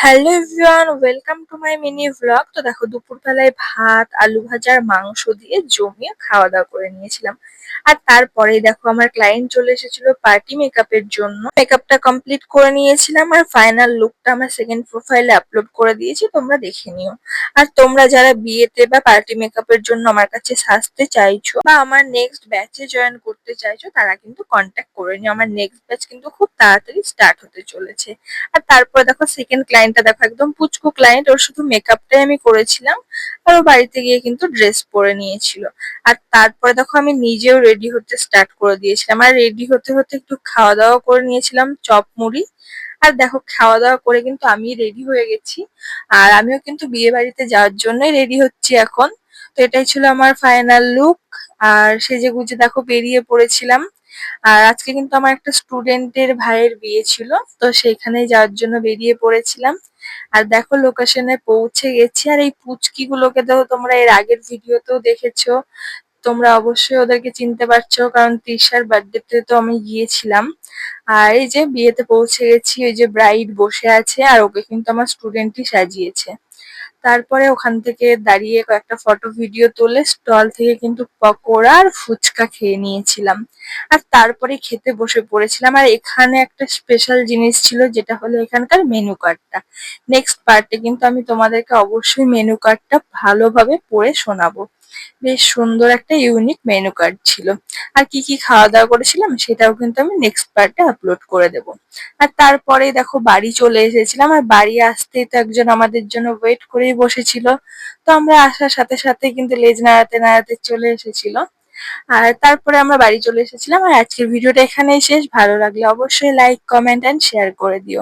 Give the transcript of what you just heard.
Hello everyone, welcome to my mini vlog. তো দেখো, দুপুরবেলায় ভাত, আলু ভাজা আর মাংস দিয়ে জমিয়ে খাওয়া দাওয়া করে নিয়েছিলাম। আর তারপরে দেখো, আমার ক্লায়েন্ট চলে এসেছিল পার্টি মেকআপের জন্য। মেকআপটা কমপ্লিট করে নিয়েছিলাম আর ফাইনাল লুকটা আমার সেকেন্ড প্রোফাইলে আপলোড করে দিয়েছি, তোমরা দেখে নিও। আর তোমরা যারা বিয়েতে বা পার্টি মেকআপের জন্য আমার কাছে সাজতে চাইছো বা আমার নেক্সট ব্যাচে জয়েন করতে চাইছো, তারা কিন্তু কন্ট্যাক্ট করে নিও। আমার নেক্সট ব্যাচ কিন্তু খুব তাড়াতাড়ি স্টার্ট হতে চলেছে। আর তারপরে দেখো, সেকেন্ড ক্লায়েন্টটা দেখো, একদম পুচকু ক্লায়েন্ট। ওর শুধু মেকআপটাই আমি করেছিলাম আর ও বাড়িতে গিয়ে কিন্তু ড্রেস পরে নিয়েছিল। আর তারপরে দেখো, আমি নিজেও রেডি হতে স্টার্ট করে দিয়েছিলাম। আর রেডি হতে হতে একটু খাওয়া দাওয়া করে নিয়েছিলাম, চপ মুড়ি। আর দেখো, খাওয়া দাওয়া করে কিন্তু আমি রেডি হয়ে গেছি। আর আমিও কিন্তু বিয়ে বাড়িতে যাওয়ার জন্যই রেডি হচ্ছি এখন। তো এটাই ছিল আমার ফাইনাল লুক। আর সেজে গুজে দেখো বেরিয়ে পড়েছিলাম। আর আজকে কিন্তু আমার একটা স্টুডেন্টের ভাইয়ের বিয়ে ছিল, তো সেখানে যাওয়ার জন্য বেরিয়ে পড়েছিলাম। আর দেখো, লোকেশনে পৌঁছে গেছি। আর এই পুচকি গুলোকে তো তোমরা এর আগের ভিডিওতেও দেখেছো। তোমরা অবশ্যই ওদেরকে চিনতে পারছো, কারণ তৃষার বার্থডেতে তো আমি গিয়েছিলাম। আর এই যে বিয়েতে পৌঁছে গেছি, ওই যে ব্রাইড বসে আছে আর ওকে কিন্তু আমার স্টুডেন্টই সাজিয়েছে। তারপরে ওখান থেকে দাঁড়িয়ে কয়েকটা ফটো ভিডিও তুলে স্টল থেকে কিন্তু পকোড়া আর ফুচকা খেয়ে নিয়েছিলাম। আর তারপরে খেতে বসে পড়েছিলাম। আর এখানে একটা স্পেশাল জিনিস ছিল, যেটা হলো এখানকার মেনু কার্ডটা। নেক্সট পার্টে কিন্তু আমি তোমাদেরকে অবশ্যই মেনু কার্ডটা ভালোভাবে পড়ে শোনাবো। বেশ সুন্দর একটা ইউনিক মেনু কার্ড ছিল। আর কি কি খাওয়া দাওয়া করেছিলাম সেটাও কিন্তু আমি নেক্সট পার্টে আপলোড করে দেবো। আর তারপরে দেখো, বাড়ি চলে এসেছিলাম। আর বাড়ি আসতেই তো একজন আমাদের জন্য ওয়েট করেই বসেছিল। তো আমরা আসার সাথে সাথে কিন্তু লেজ নাড়াতে নাড়াতে চলে এসেছিল। আর তারপরে আমরা বাড়ি চলে এসেছিলাম। আর আজকের ভিডিওটা এখানেই শেষ। ভালো লাগলে অবশ্যই লাইক, কমেন্ট এন্ড শেয়ার করে দিও।